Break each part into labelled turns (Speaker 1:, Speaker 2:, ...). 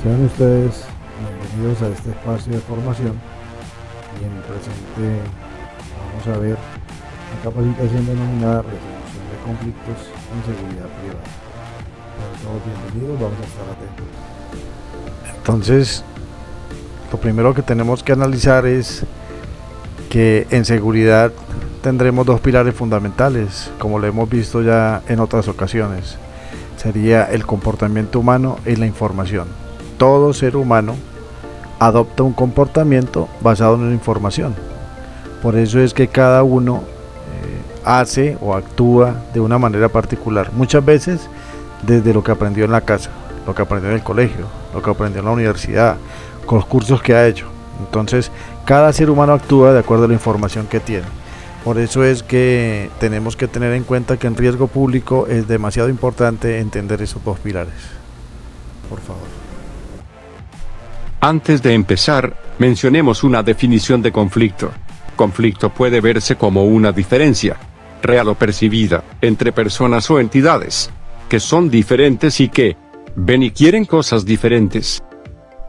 Speaker 1: Sean ustedes bienvenidos a este espacio de formación y en el presente vamos a ver la capacitación denominada resolución de conflictos en seguridad privada. Sean todos bienvenidos, vamos a estar atentos. Entonces, lo primero que tenemos que analizar es que en seguridad tendremos dos pilares fundamentales, como lo hemos visto ya en otras ocasiones. Sería el comportamiento humano y la información. Todo ser humano adopta un comportamiento basado en la información. Por eso es que cada uno hace o actúa de una manera particular. Muchas veces desde lo que aprendió en la casa, lo que aprendió en el colegio, lo que aprendió en la universidad, con los cursos que ha hecho. Entonces, cada ser humano actúa de acuerdo a la información que tiene. Por eso es que tenemos que tener en cuenta que en riesgo público es demasiado importante entender esos dos pilares. Por favor.
Speaker 2: Antes de empezar, mencionemos una definición de conflicto. Conflicto puede verse como una diferencia, real o percibida, entre personas o entidades, que son diferentes y que ven y quieren cosas diferentes.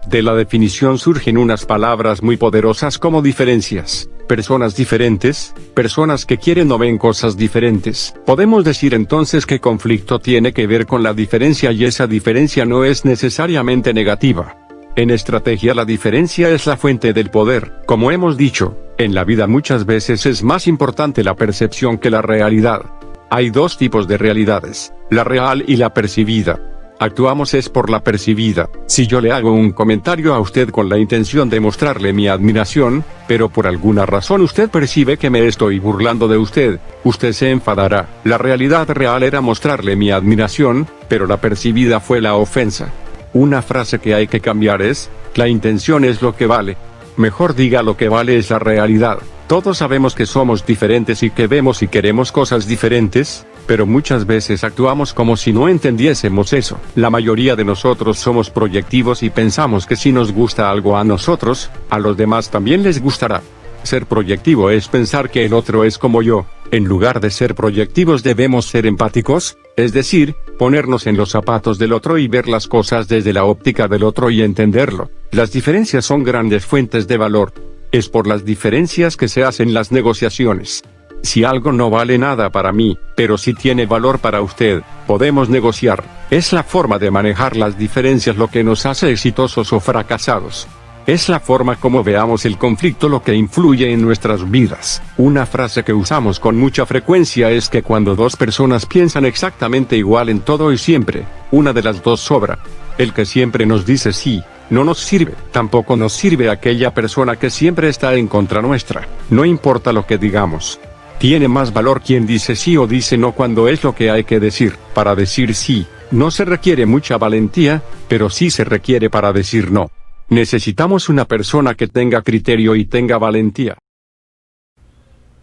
Speaker 2: De la definición surgen unas palabras muy poderosas como diferencias, personas diferentes, personas que quieren o ven cosas diferentes. Podemos decir entonces que conflicto tiene que ver con la diferencia y esa diferencia no es necesariamente negativa. En estrategia la diferencia es la fuente del poder. Como hemos dicho, en la vida muchas veces es más importante la percepción que la realidad. Hay dos tipos de realidades, la real y la percibida. Actuamos es por la percibida. Si yo le hago un comentario a usted con la intención de mostrarle mi admiración, pero por alguna razón usted percibe que me estoy burlando de usted, usted se enfadará. La realidad real era mostrarle mi admiración, pero la percibida fue la ofensa. Una frase que hay que cambiar es, la intención es lo que vale. Mejor diga lo que vale es la realidad. Todos sabemos que somos diferentes y que vemos y queremos cosas diferentes, pero muchas veces actuamos como si no entendiésemos eso. La mayoría de nosotros somos proyectivos y pensamos que si nos gusta algo a nosotros, a los demás también les gustará. Ser proyectivo es pensar que el otro es como yo. En lugar de ser proyectivos debemos ser empáticos, es decir, ponernos en los zapatos del otro y ver las cosas desde la óptica del otro y entenderlo. Las diferencias son grandes fuentes de valor. Es por las diferencias que se hacen las negociaciones. Si algo no vale nada para mí, pero sí tiene valor para usted, podemos negociar. Es la forma de manejar las diferencias lo que nos hace exitosos o fracasados. Es la forma como veamos el conflicto lo que influye en nuestras vidas. Una frase que usamos con mucha frecuencia es que cuando dos personas piensan exactamente igual en todo y siempre, una de las dos sobra. El que siempre nos dice sí, no nos sirve. Tampoco nos sirve aquella persona que siempre está en contra nuestra. No importa lo que digamos. Tiene más valor quien dice sí o dice no cuando es lo que hay que decir. Para decir sí, no se requiere mucha valentía, pero sí se requiere para decir no. Necesitamos una persona que tenga criterio y tenga valentía.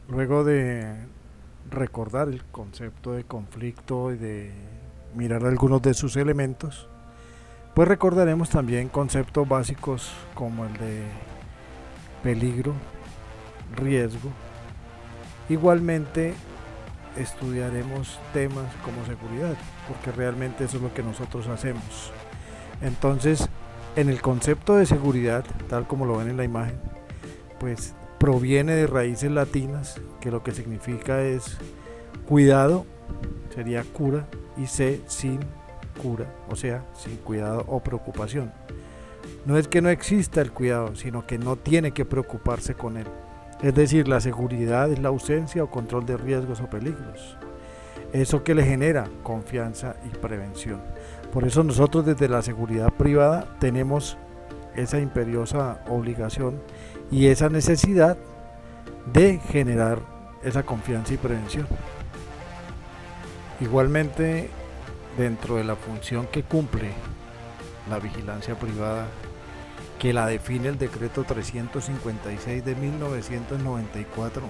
Speaker 1: Luego de recordar el concepto de conflicto y de mirar algunos de sus elementos, pues recordaremos también conceptos básicos como el de peligro, riesgo. Igualmente estudiaremos temas como seguridad, porque realmente eso es lo que nosotros hacemos. Entonces, en el concepto de seguridad, tal como lo ven en la imagen, pues proviene de raíces latinas, que lo que significa es cuidado, sería cura, y C, sin cura, o sea, sin cuidado o preocupación. No es que no exista el cuidado, sino que no tiene que preocuparse con él. Es decir, la seguridad es la ausencia o control de riesgos o peligros. Eso que le genera confianza y prevención. Por eso nosotros desde la seguridad privada tenemos esa imperiosa obligación y esa necesidad de generar esa confianza y prevención. Igualmente, dentro de la función que cumple la vigilancia privada, que la define el decreto 356 de 1994,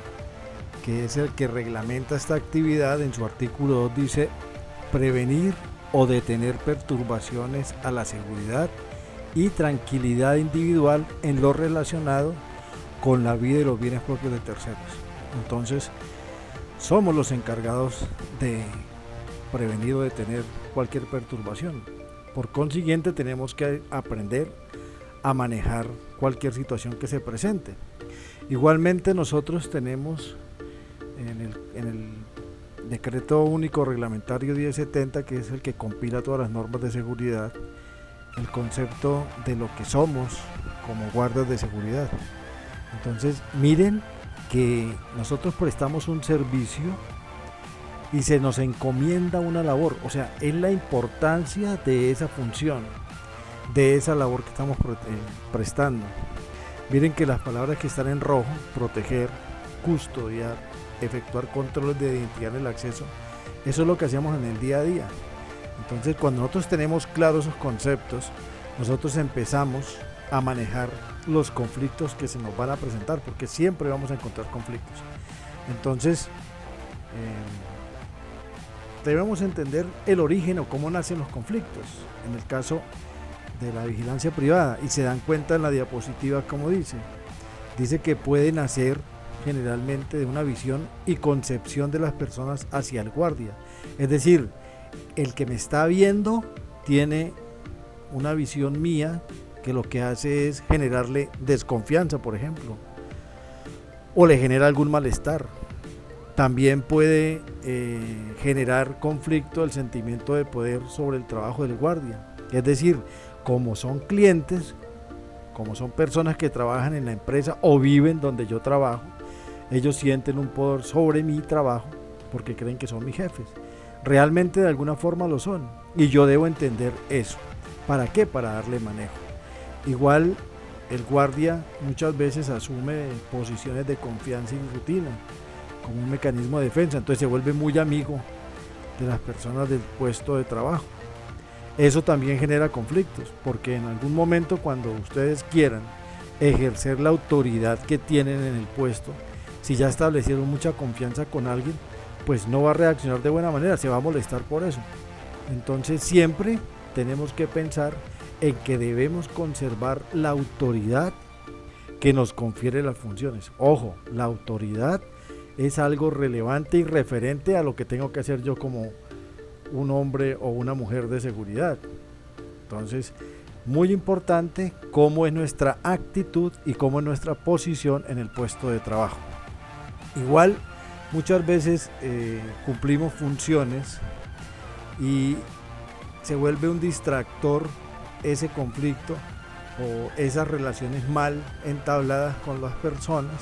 Speaker 1: que es el que reglamenta esta actividad, en su artículo 2 dice: prevenir o detener perturbaciones a la seguridad y tranquilidad individual en lo relacionado con la vida y los bienes propios de terceros. Entonces, somos los encargados de prevenir o detener cualquier perturbación. Por consiguiente, tenemos que aprender a manejar cualquier situación que se presente. Igualmente, nosotros tenemos en el Decreto Único Reglamentario 1070, que es el que compila todas las normas de seguridad, el concepto de lo que somos como guardas de seguridad. Entonces, miren que nosotros prestamos un servicio y se nos encomienda una labor, o sea, es la importancia de esa función, de esa labor que estamos prestando. Miren que las palabras que están en rojo: proteger, custodiar, efectuar controles de identidad en el acceso, eso es lo que hacemos en el día a día. Entonces, cuando nosotros tenemos claros esos conceptos, nosotros empezamos a manejar los conflictos que se nos van a presentar, porque siempre vamos a encontrar conflictos. Entonces, debemos entender el origen o cómo nacen los conflictos, en el caso de la vigilancia privada, y se dan cuenta en la diapositiva como dice que puede nacer generalmente de una visión y concepción de las personas hacia el guardia. Es decir, el que me está viendo tiene una visión mía que lo que hace es generarle desconfianza, por ejemplo, o le genera algún malestar. También puede generar conflicto el sentimiento de poder sobre el trabajo del guardia. Es decir, como son clientes, como son personas que trabajan en la empresa o viven donde yo trabajo, ellos sienten un poder sobre mi trabajo porque creen que son mis jefes. Realmente de alguna forma lo son, y yo debo entender eso. ¿Para qué? Para darle manejo. Igual el guardia muchas veces asume posiciones de confianza y rutina como un mecanismo de defensa, entonces se vuelve muy amigo de las personas del puesto de trabajo. Eso también genera conflictos, porque en algún momento, cuando ustedes quieran ejercer la autoridad que tienen en el puesto, si ya establecieron mucha confianza con alguien, pues no va a reaccionar de buena manera, se va a molestar por eso. Entonces siempre tenemos que pensar en que debemos conservar la autoridad que nos confiere las funciones. Ojo, la autoridad es algo relevante y referente a lo que tengo que hacer yo como un hombre o una mujer de seguridad. Entonces, muy importante cómo es nuestra actitud y cómo es nuestra posición en el puesto de trabajo. Igual, muchas veces cumplimos funciones y se vuelve un distractor ese conflicto o esas relaciones mal entabladas con las personas,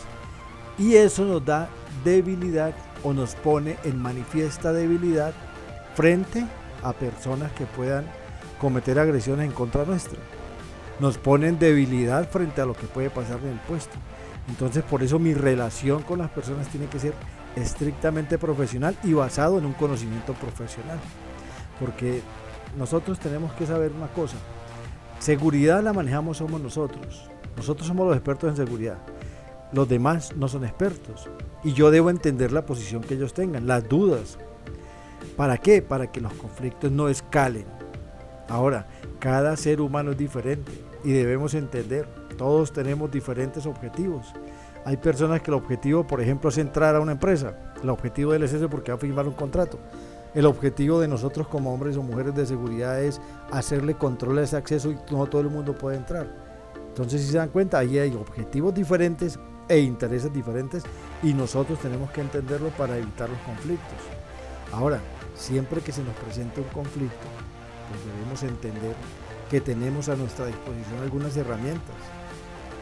Speaker 1: y eso nos da debilidad o nos pone en manifiesta debilidad frente a personas que puedan cometer agresiones en contra nuestra. Nos pone en debilidad frente a lo que puede pasar en el puesto. Entonces, por eso mi relación con las personas tiene que ser estrictamente profesional y basado en un conocimiento profesional, porque nosotros tenemos que saber una cosa: seguridad la manejamos somos nosotros somos los expertos en seguridad, los demás no son expertos, y yo debo entender la posición que ellos tengan, las dudas. ¿Para qué? Para que los conflictos no escalen. Ahora, cada ser humano es diferente y debemos entender, todos tenemos diferentes objetivos. Hay personas que el objetivo, por ejemplo, es entrar a una empresa. El objetivo de él es ese porque va a firmar un contrato. El objetivo de nosotros como hombres o mujeres de seguridad es hacerle control a ese acceso, y no todo el mundo puede entrar. Entonces, si se dan cuenta, ahí hay objetivos diferentes e intereses diferentes, y nosotros tenemos que entenderlo para evitar los conflictos. Ahora, siempre que se nos presente un conflicto, pues debemos entender que tenemos a nuestra disposición algunas herramientas,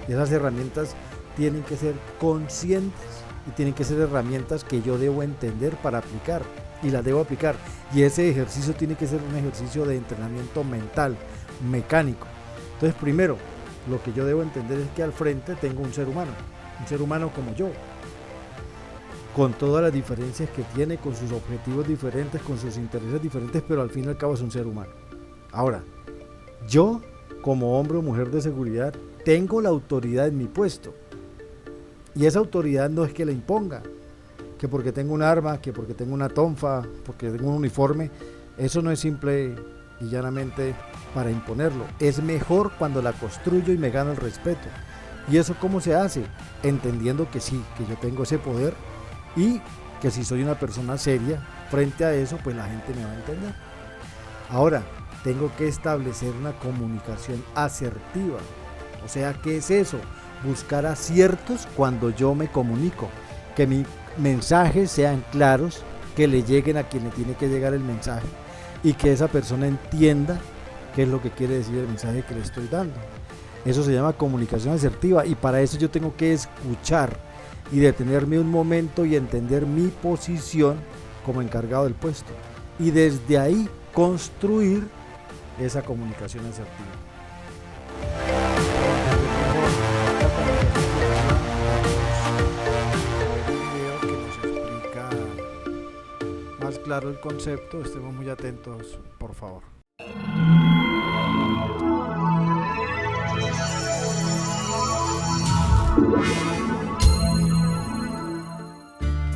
Speaker 1: y esas herramientas tienen que ser conscientes y tienen que ser herramientas que yo debo entender para aplicar, y las debo aplicar, y ese ejercicio tiene que ser un ejercicio de entrenamiento mental, mecánico. Entonces, primero, lo que yo debo entender es que al frente tengo un ser humano como yo, con todas las diferencias que tiene, con sus objetivos diferentes, con sus intereses diferentes, pero al fin y al cabo es un ser humano. Ahora, yo como hombre o mujer de seguridad tengo la autoridad en mi puesto, y esa autoridad no es que la imponga, que porque tengo un arma, que porque tengo una tonfa, porque tengo un uniforme. Eso no es simple y llanamente para imponerlo. Es mejor cuando la construyo y me gano el respeto. ¿Y eso cómo se hace? Entendiendo que sí, que yo tengo ese poder, y que si soy una persona seria frente a eso, pues la gente me va a entender. Ahora, tengo que establecer una comunicación asertiva. O sea, ¿qué es eso? Buscar aciertos cuando yo me comunico, que mis mensajes sean claros, que le lleguen a quien le tiene que llegar el mensaje y que esa persona entienda qué es lo que quiere decir el mensaje que le estoy dando. Eso se llama comunicación asertiva, y para eso yo tengo que escuchar y detenerme un momento y entender mi posición como encargado del puesto, y desde ahí construir esa comunicación asertiva. Video que nos explica más claro el concepto, estemos muy atentos, por favor.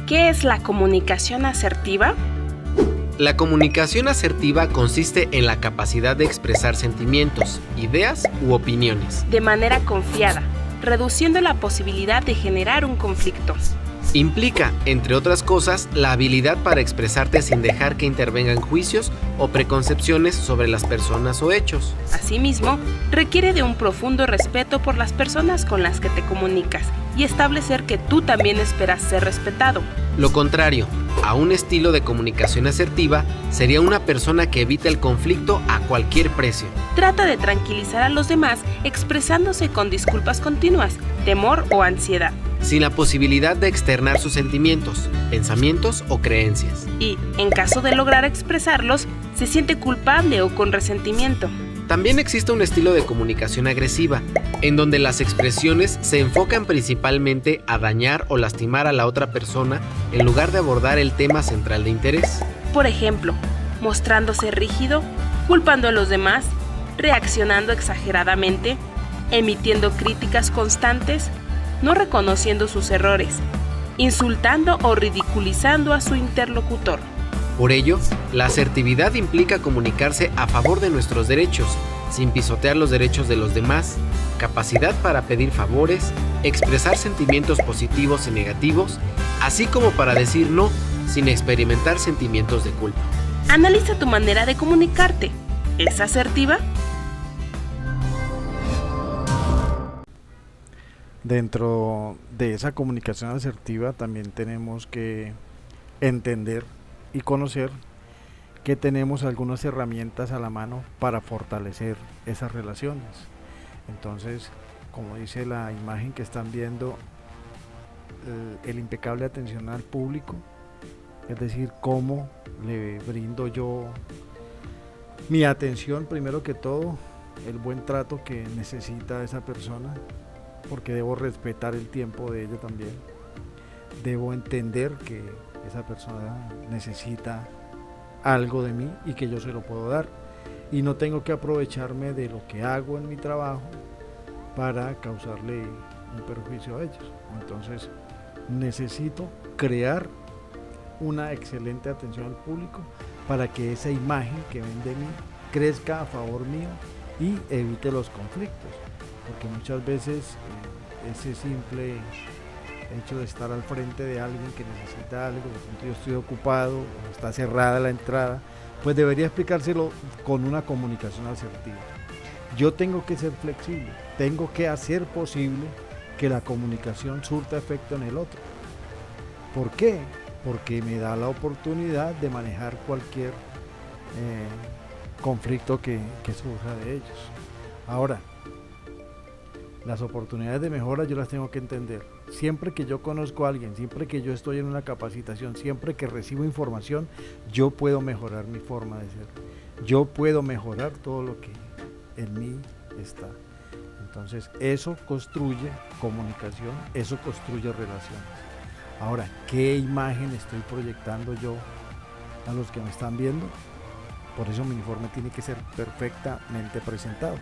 Speaker 3: ¿Qué es la comunicación asertiva?
Speaker 4: La comunicación asertiva consiste en la capacidad de expresar sentimientos, ideas u opiniones
Speaker 3: De manera confiada, reduciendo la posibilidad de generar un conflicto.
Speaker 4: Implica, entre otras cosas, la habilidad para expresarte sin dejar que intervengan juicios o preconcepciones sobre las personas o hechos.
Speaker 3: Asimismo, requiere de un profundo respeto por las personas con las que te comunicas y establecer que tú también esperas ser respetado.
Speaker 4: Lo contrario a un estilo de comunicación asertiva sería una persona que evita el conflicto a cualquier precio.
Speaker 3: Trata de tranquilizar a los demás expresándose con disculpas continuas, temor o ansiedad.
Speaker 4: Sin la posibilidad de externar sus sentimientos, pensamientos o creencias.
Speaker 3: Y, en caso de lograr expresarlos, se siente culpable o con resentimiento.
Speaker 4: También existe un estilo de comunicación agresiva, en donde las expresiones se enfocan principalmente a dañar o lastimar a la otra persona en lugar de abordar el tema central de interés.
Speaker 3: Por ejemplo, mostrándose rígido, culpando a los demás, reaccionando exageradamente, emitiendo críticas constantes, no reconociendo sus errores, insultando o ridiculizando a su interlocutor.
Speaker 4: Por ello, la asertividad implica comunicarse a favor de nuestros derechos, sin pisotear los derechos de los demás, capacidad para pedir favores, expresar sentimientos positivos y negativos, así como para decir no, sin experimentar sentimientos de culpa.
Speaker 3: Analiza tu manera de comunicarte. ¿Es asertiva?
Speaker 1: Dentro de esa comunicación asertiva también tenemos que entender y conocer que tenemos algunas herramientas a la mano para fortalecer esas relaciones. Entonces, como dice la imagen que están viendo, el impecable atención al público, es decir, cómo le brindo yo mi atención, primero que todo, el buen trato que necesita esa persona, porque debo respetar el tiempo de ella también, debo entender que esa persona necesita algo de mí y que yo se lo puedo dar, y no tengo que aprovecharme de lo que hago en mi trabajo para causarle un perjuicio a ellos. Entonces necesito crear una excelente atención al público para que esa imagen que ven de mí crezca a favor mío y evite los conflictos, porque muchas veces ese simple hecho de estar al frente de alguien que necesita algo, de pronto yo estoy ocupado, o está cerrada la entrada, pues debería explicárselo con una comunicación asertiva. Yo tengo que ser flexible, tengo que hacer posible que la comunicación surta efecto en el otro. ¿Por qué? Porque me da la oportunidad de manejar cualquier conflicto que surja de ellos. Ahora, las oportunidades de mejora yo las tengo que entender. Siempre que yo conozco a alguien, siempre que yo estoy en una capacitación, siempre que recibo información, yo puedo mejorar mi forma de ser. Yo puedo mejorar todo lo que en mí está. Entonces, eso construye comunicación, eso construye relaciones. Ahora, ¿qué imagen estoy proyectando yo a los que me están viendo? Por eso mi uniforme tiene que ser perfectamente presentado.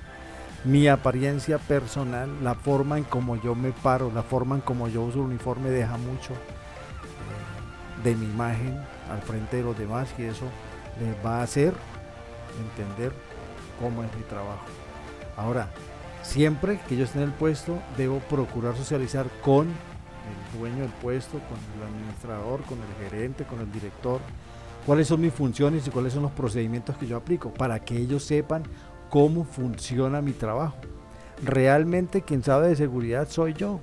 Speaker 1: Mi apariencia personal, la forma en como yo me paro, la forma en como yo uso el uniforme deja mucho de mi imagen al frente de los demás, y eso les va a hacer entender cómo es mi trabajo. Ahora, siempre que yo esté en el puesto, debo procurar socializar con el dueño del puesto, con el administrador, con el gerente, con el director, cuáles son mis funciones y cuáles son los procedimientos que yo aplico, para que ellos sepan cómo funciona mi trabajo. Realmente quien sabe de seguridad soy yo.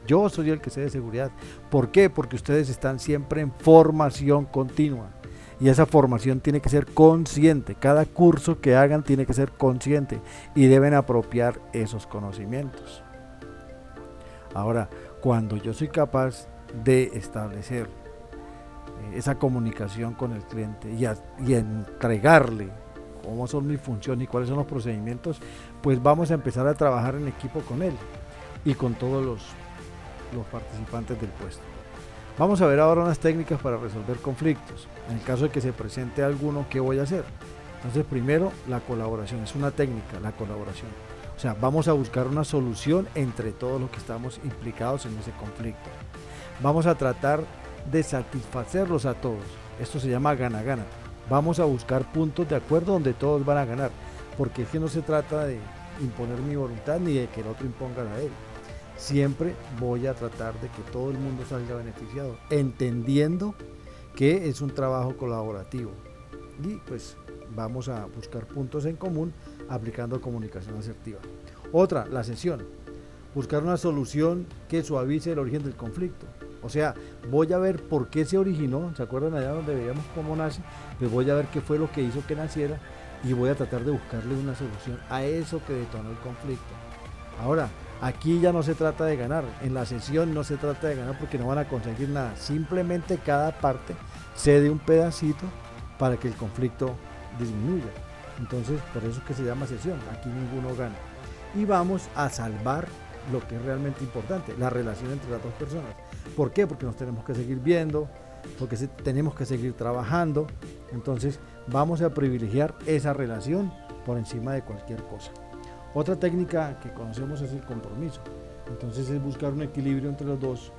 Speaker 1: Yo soy el que sé de seguridad. ¿Por qué? Porque ustedes están siempre en formación continua. Y esa formación tiene que ser consciente. Cada curso que hagan tiene que ser consciente. Y deben apropiar esos conocimientos. Ahora, cuando yo soy capaz de establecer esa comunicación con el cliente y entregarle cómo son mis funciones y cuáles son los procedimientos, pues vamos a empezar a trabajar en equipo con él y con todos los participantes del puesto. Vamos a ver ahora unas técnicas para resolver conflictos. En el caso de que se presente alguno, ¿qué voy a hacer? Entonces, primero, la colaboración. Es una técnica, la colaboración. O sea, vamos a buscar una solución entre todos los que estamos implicados en ese conflicto. Vamos a tratar de satisfacerlos a todos. Esto se llama gana-gana. Vamos a buscar puntos de acuerdo donde todos van a ganar. Porque es que no se trata de imponer mi voluntad ni de que el otro imponga la de él. Siempre voy a tratar de que todo el mundo salga beneficiado, entendiendo que es un trabajo colaborativo. Y pues vamos a buscar puntos en común aplicando comunicación asertiva. Otra, la sesión. Buscar una solución que suavice el origen del conflicto. O sea, voy a ver por qué se originó. ¿Se acuerdan allá donde veíamos cómo nace? Pues voy a ver qué fue lo que hizo que naciera y voy a tratar de buscarle una solución a eso que detonó el conflicto. Ahora, aquí ya no se trata de ganar, en la sesión no se trata de ganar porque no van a conseguir nada, simplemente cada parte cede un pedacito para que el conflicto disminuya. Entonces, por eso es que se llama sesión, aquí ninguno gana. Y vamos a salvar lo que es realmente importante, la relación entre las dos personas. ¿Por qué? Porque nos tenemos que seguir viendo, porque tenemos que seguir trabajando, entonces vamos a privilegiar esa relación por encima de cualquier cosa. Otra técnica que conocemos es el compromiso. Entonces es buscar un equilibrio entre los dos,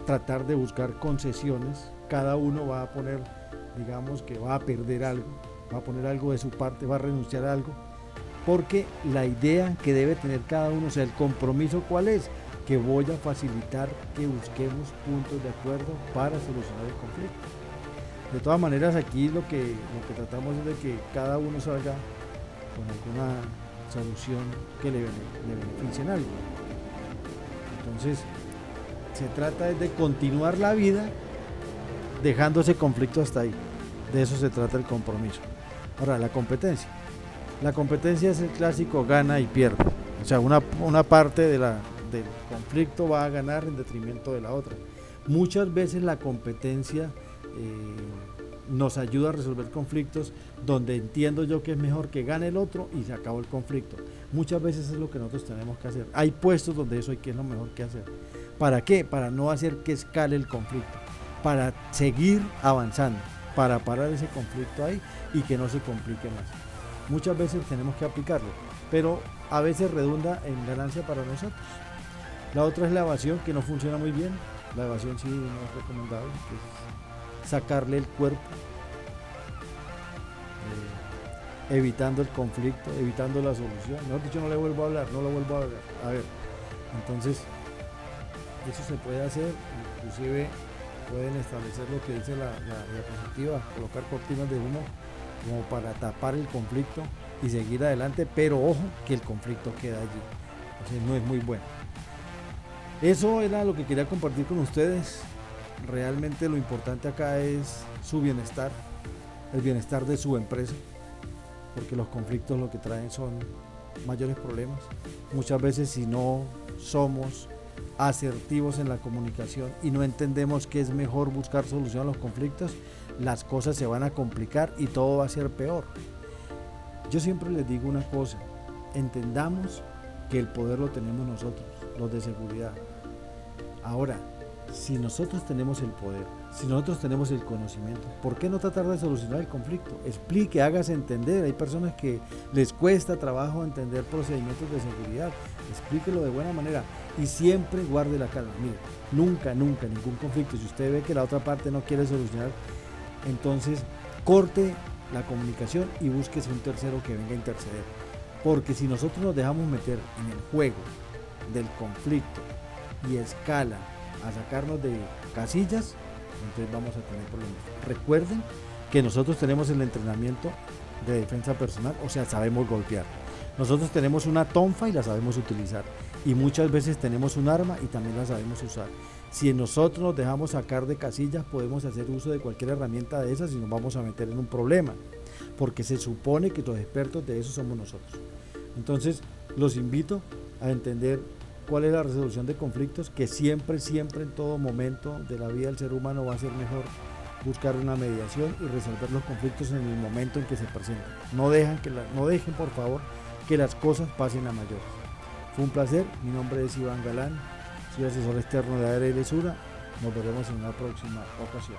Speaker 1: tratar de buscar concesiones. Cada uno va a poner, digamos que va a perder algo, va a poner algo de su parte, va a renunciar a algo, porque la idea que debe tener cada uno, o sea, el compromiso, ¿cuál es? Que voy a facilitar que busquemos puntos de acuerdo para solucionar el conflicto. De todas maneras, aquí lo que tratamos es de que cada uno salga con alguna solución que le beneficie en algo. Entonces, se trata de continuar la vida dejando ese conflicto hasta ahí. De eso se trata el compromiso. Ahora, la competencia. La competencia es el clásico gana y pierde. O sea, una parte del conflicto va a ganar en detrimento de la otra. Muchas veces la competencia nos ayuda a resolver conflictos donde entiendo yo que es mejor que gane el otro y se acabó el conflicto. Muchas veces es lo que nosotros tenemos que hacer. Hay puestos donde eso hay que es lo mejor que hacer. ¿Para qué? Para no hacer que escale el conflicto, para seguir avanzando, para parar ese conflicto ahí y que no se complique más. Muchas veces tenemos que aplicarlo, pero a veces redunda en ganancia para nosotros. La otra es la evasión, que no funciona muy bien. La evasión sí no es recomendable, que es sacarle el cuerpo, evitando el conflicto, evitando la solución. Mejor dicho, no le vuelvo a hablar, no lo vuelvo a hablar. A ver, entonces, eso se puede hacer, inclusive pueden establecer lo que dice la diapositiva, colocar cortinas de humo como para tapar el conflicto y seguir adelante, pero ojo que el conflicto queda allí, entonces no es muy bueno. Eso era lo que quería compartir con ustedes. Realmente lo importante acá es su bienestar, el bienestar de su empresa, porque los conflictos lo que traen son mayores problemas. Muchas veces si no somos asertivos en la comunicación y no entendemos que es mejor buscar solución a los conflictos, las cosas se van a complicar y todo va a ser peor. Yo siempre les digo una cosa, entendamos que el poder lo tenemos nosotros, los de seguridad. Ahora, si nosotros tenemos el poder, si nosotros tenemos el conocimiento, ¿por qué no tratar de solucionar el conflicto? Explique, hágase entender. Hay personas que les cuesta trabajo entender procedimientos de seguridad. Explíquelo de buena manera y siempre guarde la calma. Mire, nunca ningún conflicto, si usted ve que la otra parte no quiere solucionar, entonces corte la comunicación y búsquese un tercero que venga a interceder. Porque si nosotros nos dejamos meter en el juego del conflicto y escala a sacarnos de casillas, entonces vamos a tener problemas. Recuerden que nosotros tenemos el entrenamiento de defensa personal, o sea, sabemos golpear. Nosotros tenemos una tonfa y la sabemos utilizar, y muchas veces tenemos un arma y también la sabemos usar. Si nosotros nos dejamos sacar de casillas, podemos hacer uso de cualquier herramienta de esas y nos vamos a meter en un problema, porque se supone que los expertos de eso somos nosotros. Entonces los invito a entender cuál es la resolución de conflictos, que siempre en todo momento de la vida del ser humano va a ser mejor buscar una mediación y resolver los conflictos en el momento en que se presenten. No dejen por favor que las cosas pasen a mayores. Fue un placer, mi nombre es Iván Galán, soy asesor externo de ARL Sura. Nos veremos en una próxima ocasión.